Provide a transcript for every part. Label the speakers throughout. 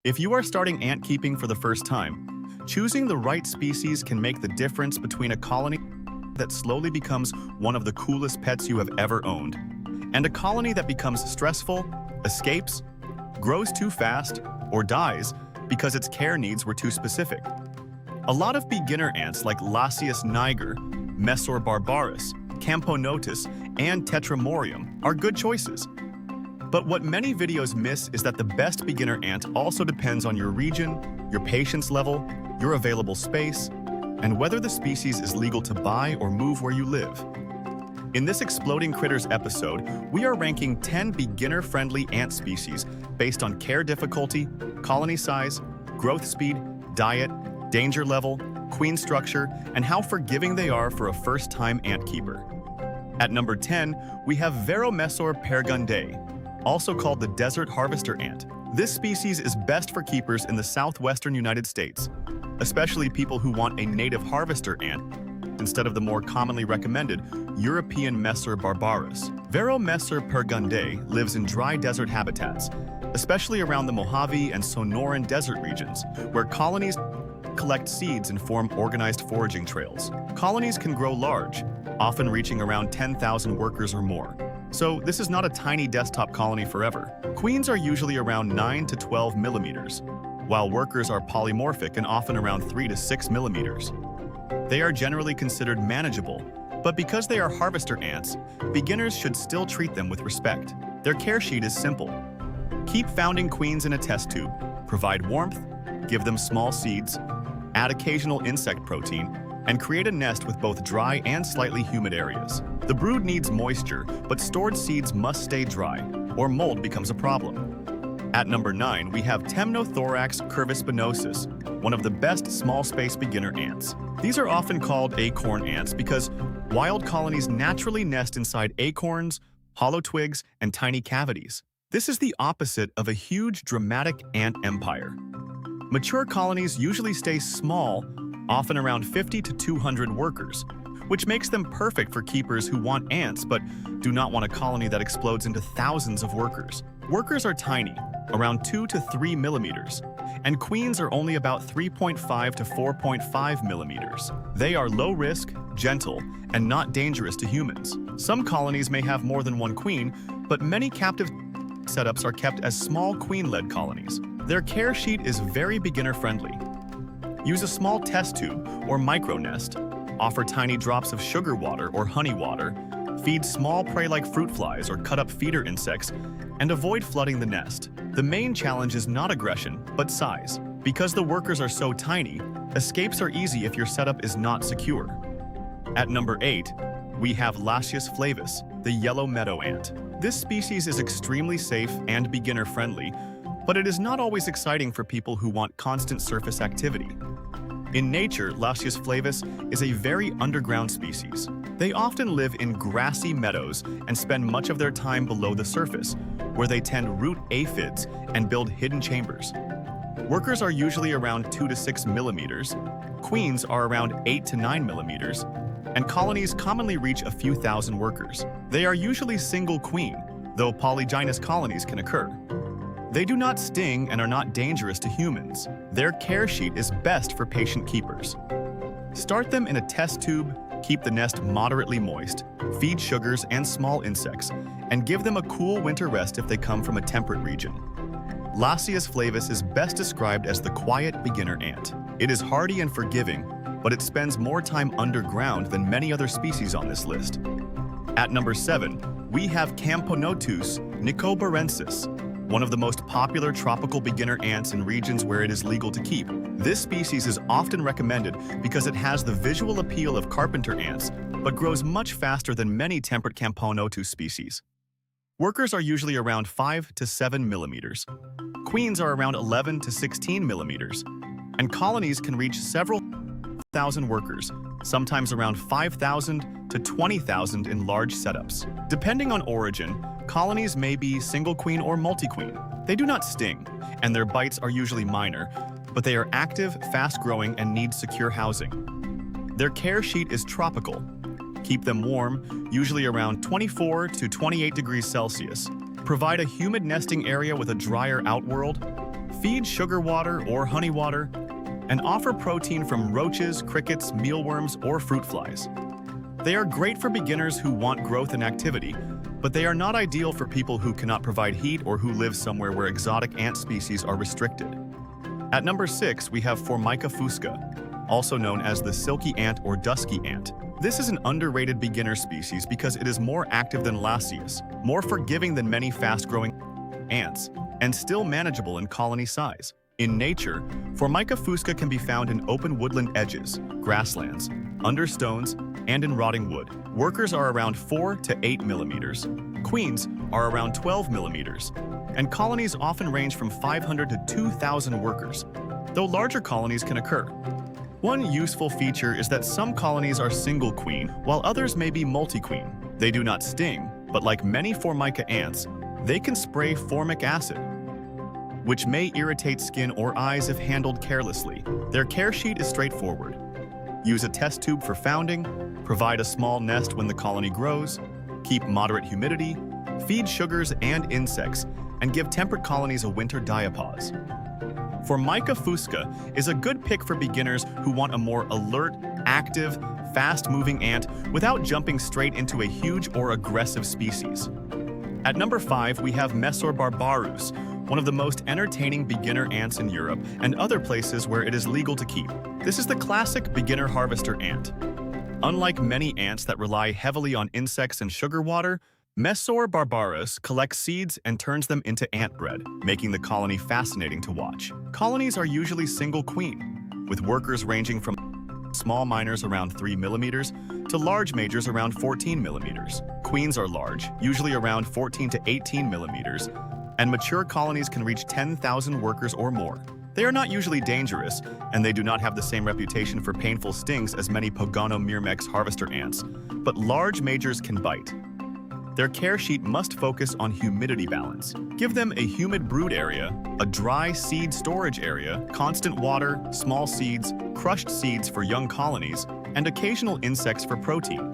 Speaker 1: If you are starting ant keeping for the first time, choosing the right species can make the difference between a colony that slowly becomes one of the coolest pets you have ever owned, and a colony that becomes stressful, escapes, grows too fast, or dies because its care needs were too specific. A lot of beginner ants like Lasius Niger, Messor Barbarus, Camponotus, and Tetramorium are good choices. But what many videos miss is that the best beginner ant also depends on your region, your patience level, your available space, and whether the species is legal to buy or move where you live. In this Exploding Critters episode, we are ranking 10 beginner-friendly ant species based on care difficulty, colony size, growth speed, diet, danger level, queen structure, and how forgiving they are for a first-time ant keeper. At number 10, we have Messor pergundae, also called the desert harvester ant. This species is best for keepers in the southwestern United States, especially people who want a native harvester ant instead of the more commonly recommended European Messor barbarus. Messor pergundae lives in dry desert habitats, especially around the Mojave and Sonoran desert regions, where colonies collect seeds and form organized foraging trails. Colonies can grow large, often reaching around 10,000 workers or more. So this is not a tiny desktop colony forever. Queens are usually around 9 to 12 millimeters, while workers are polymorphic and often around 3 to 6 millimeters. They are generally considered manageable, but because they are harvester ants, beginners should still treat them with respect. Their care sheet is simple. Keep founding queens in a test tube, provide warmth, give them small seeds, add occasional insect protein, and create a nest with both dry and slightly humid areas. The brood needs moisture, but stored seeds must stay dry, or mold becomes a problem. At number 9, we have Temnothorax curvispinosus, one of the best small space beginner ants. These are often called acorn ants because wild colonies naturally nest inside acorns, hollow twigs, and tiny cavities. This is the opposite of a huge, dramatic ant empire. Mature colonies usually stay small, often around 50 to 200 workers, which makes them perfect for keepers who want ants but do not want a colony that explodes into thousands of workers. Workers are tiny, around 2 to 3 millimeters, and queens are only about 3.5 to 4.5 millimeters. They are low risk, gentle, and not dangerous to humans. Some colonies may have more than one queen, but many captive setups are kept as small queen-led colonies. Their care sheet is very beginner-friendly. Use a small test tube or micronest, offer tiny drops of sugar water or honey water, feed small prey like fruit flies or cut up feeder insects, and avoid flooding the nest. The main challenge is not aggression, but size. Because the workers are so tiny, escapes are easy if your setup is not secure. At number 8, we have Lasius flavus, the yellow meadow ant. This species is extremely safe and beginner-friendly, but it is not always exciting for people who want constant surface activity. In nature, Lasius flavus is a very underground species. They often live in grassy meadows and spend much of their time below the surface, where they tend to root aphids and build hidden chambers. Workers are usually around 2 to 6 millimeters, queens are around 8 to 9 millimeters, and colonies commonly reach a few thousand workers. They are usually single queen, though polygynous colonies can occur. They do not sting and are not dangerous to humans. Their care sheet is best for patient keepers. Start them in a test tube, keep the nest moderately moist, feed sugars and small insects, and give them a cool winter rest if they come from a temperate region. Lasius flavus is best described as the quiet beginner ant. It is hardy and forgiving, but it spends more time underground than many other species on this list. At number 7, we have Camponotus nicobarensis, one of the most popular tropical beginner ants in regions where it is legal to keep. This species is often recommended because it has the visual appeal of carpenter ants, but grows much faster than many temperate Camponotus species. Workers are usually around 5 to 7 millimeters. Queens are around 11 to 16 millimeters, and colonies can reach several thousand workers, sometimes around 5,000 to 20,000 in large setups. Depending on origin, colonies may be single queen or multi-queen. They do not sting, and their bites are usually minor, but they are active, fast-growing, and need secure housing. Their care sheet is tropical. Keep them warm, usually around 24 to 28 degrees Celsius. Provide a humid nesting area with a drier outworld. feed sugar water or honey water, and offer protein from roaches, crickets, mealworms, or fruit flies. They are great for beginners who want growth and activity, but they are not ideal for people who cannot provide heat or who live somewhere where exotic ant species are restricted. At number 6, we have Formica fusca, also known as the silky ant or dusky ant. This is an underrated beginner species because it is more active than Lasius, more forgiving than many fast-growing ants, and still manageable in colony size. In nature, Formica fusca can be found in open woodland edges, grasslands, under stones, and in rotting wood. Workers are around 4 to 8 millimeters. Queens are around 12 millimeters. And colonies often range from 500 to 2,000 workers, though larger colonies can occur. One useful feature is that some colonies are single queen, while others may be multi-queen. They do not sting, but like many Formica ants, they can spray formic acid, which may irritate skin or eyes if handled carelessly. Their care sheet is straightforward. Use a test tube for founding, provide a small nest when the colony grows, keep moderate humidity, feed sugars and insects, and give temperate colonies a winter diapause. Formica fusca is a good pick for beginners who want a more alert, active, fast-moving ant without jumping straight into a huge or aggressive species. At number 5, we have Messor barbarus, one of the most entertaining beginner ants in Europe and other places where it is legal to keep. This is the classic beginner harvester ant. Unlike many ants that rely heavily on insects and sugar water, Messor barbarus collects seeds and turns them into ant bread, making the colony fascinating to watch. Colonies are usually single queen, with workers ranging from small minors around 3 millimeters to large majors around 14 millimeters. Queens are large, usually around 14 to 18 millimeters, and mature colonies can reach 10,000 workers or more. They are not usually dangerous, and they do not have the same reputation for painful stings as many Pogonomyrmex harvester ants, but large majors can bite. Their care sheet must focus on humidity balance. Give them a humid brood area, a dry seed storage area, constant water, small seeds, crushed seeds for young colonies, and occasional insects for protein.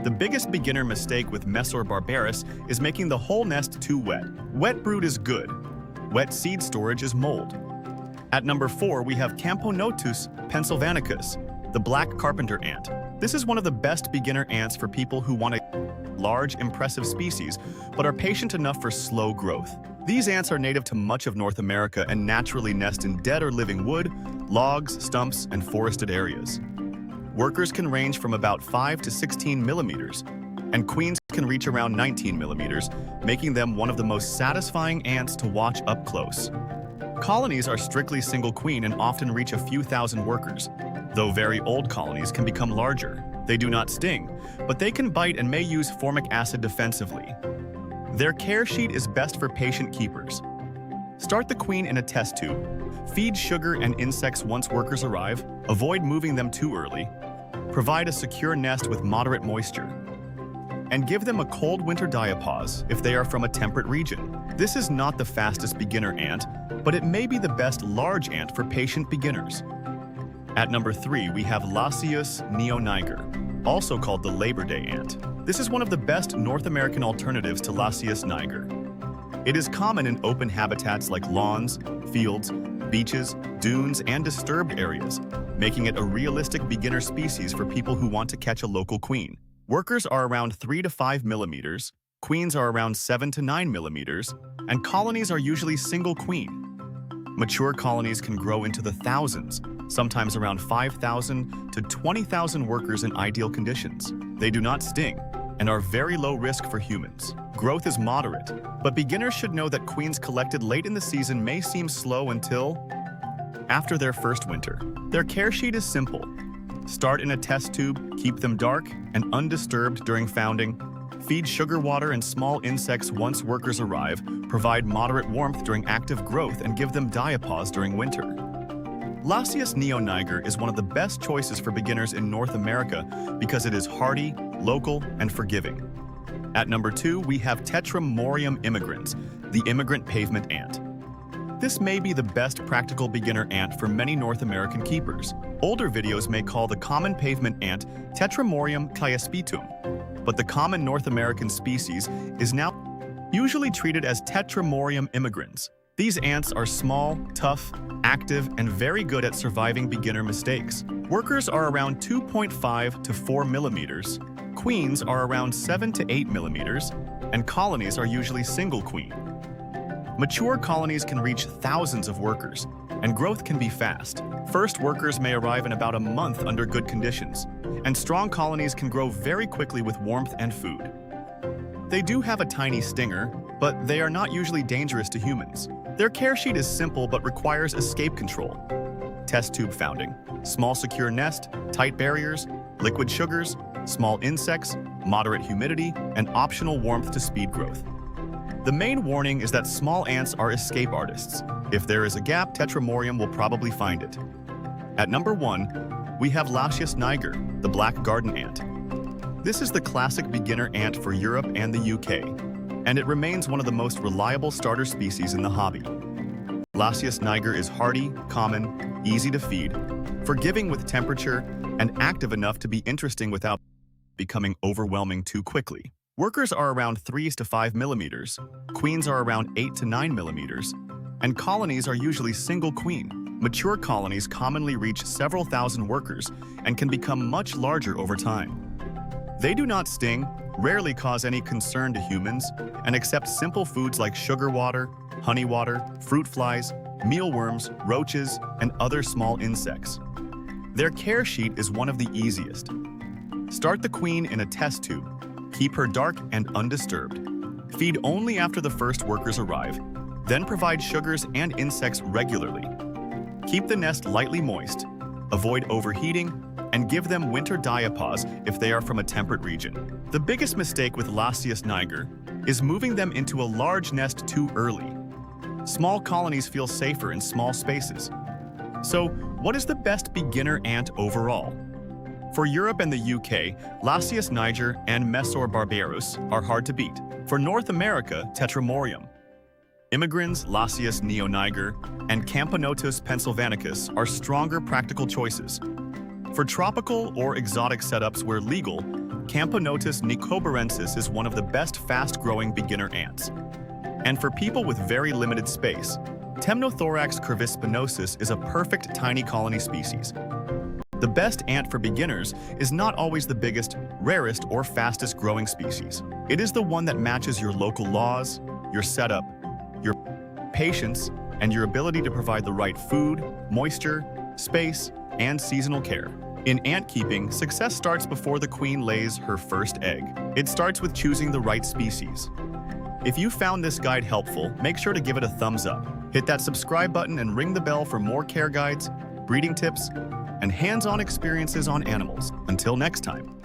Speaker 1: The biggest beginner mistake with Messor barbarus is making the whole nest too wet. Wet brood is good. Wet seed storage is mold. At number 4, we have Camponotus pennsylvanicus, the black carpenter ant. This is one of the best beginner ants for people who want a large, impressive species, but are patient enough for slow growth. These ants are native to much of North America and naturally nest in dead or living wood, logs, stumps, and forested areas. Workers can range from about 5 to 16 millimeters, and queens can reach around 19 millimeters, making them one of the most satisfying ants to watch up close. Colonies are strictly single queen and often reach a few thousand workers, though very old colonies can become larger. They do not sting, but they can bite and may use formic acid defensively. Their care sheet is best for patient keepers. Start the queen in a test tube. Feed sugar and insects once workers arrive. Avoid moving them too early. Provide a secure nest with moderate moisture. And give them a cold winter diapause if they are from a temperate region. This is not the fastest beginner ant, but it may be the best large ant for patient beginners. At number 3, we have Lasius Niger, also called the Labor Day ant. This is one of the best North American alternatives to Lasius niger. It is common in open habitats like lawns, fields, beaches, dunes, and disturbed areas, making it a realistic beginner species for people who want to catch a local queen. Workers are around 3 to 5 millimeters, queens are around 7 to 9 millimeters, and colonies are usually single queen. Mature colonies can grow into the thousands, sometimes around 5,000 to 20,000 workers in ideal conditions. They do not sting and are very low risk for humans. Growth is moderate, but beginners should know that queens collected late in the season may seem slow until after their first winter. Their care sheet is simple. Start in a test tube, keep them dark and undisturbed during founding, feed sugar water and small insects once workers arrive, provide moderate warmth during active growth, and give them diapause during winter. Lasius niger is one of the best choices for beginners in North America because it is hardy, local, and forgiving. At number 2, we have Tetramorium immigrans, the immigrant pavement ant. This may be the best practical beginner ant for many North American keepers. Older videos may call the common pavement ant Tetramorium chiaspitum, but the common North American species is now usually treated as Tetramorium immigrans. These ants are small, tough, active, and very good at surviving beginner mistakes. Workers are around 2.5 to 4 millimeters, queens are around 7 to 8 millimeters, and colonies are usually single queen. Mature colonies can reach thousands of workers, and growth can be fast. First workers may arrive in about a month under good conditions, and strong colonies can grow very quickly with warmth and food. They do have a tiny stinger, but they are not usually dangerous to humans. Their care sheet is simple but requires escape control. Test tube founding, small secure nest, tight barriers, liquid sugars, small insects, moderate humidity, and optional warmth to speed growth. The main warning is that small ants are escape artists. If there is a gap, Tetramorium will probably find it. At number 1, we have Lasius Niger, the black garden ant. This is the classic beginner ant for Europe and the UK, and it remains one of the most reliable starter species in the hobby. Lasius niger is hardy, common, easy to feed, forgiving with temperature, and active enough to be interesting without becoming overwhelming too quickly. Workers are around 3 to 5 millimeters, queens are around 8 to 9 millimeters, and colonies are usually single queen. Mature colonies commonly reach several thousand workers and can become much larger over time. They do not sting, rarely cause any concern to humans, and accept simple foods like sugar water, honey water, fruit flies, mealworms, roaches, and other small insects. Their care sheet is one of the easiest. Start the queen in a test tube. Keep her dark and undisturbed. Feed only after the first workers arrive, then provide sugars and insects regularly. Keep the nest lightly moist, avoid overheating, and give them winter diapause if they are from a temperate region. The biggest mistake with Lasius niger is moving them into a large nest too early. Small colonies feel safer in small spaces. So, what is the best beginner ant overall? For Europe and the UK, Lasius niger and Messor Barbarus are hard to beat. For North America, Tetramorium. Immigrants, Lasius neoniger, and Camponotus pennsylvanicus are stronger practical choices. For tropical or exotic setups where legal, Camponotus nicobarensis is one of the best fast-growing beginner ants. And for people with very limited space, Temnothorax curvispinosus is a perfect tiny colony species. The best ant for beginners is not always the biggest, rarest, or fastest growing species. It is the one that matches your local laws, your setup, your patience, and your ability to provide the right food, moisture, space, and seasonal care. In ant keeping, success starts before the queen lays her first egg. It starts with choosing the right species. If you found this guide helpful, make sure to give it a thumbs up. Hit that subscribe button and ring the bell for more care guides, breeding tips, and hands-on experiences on animals. Until next time.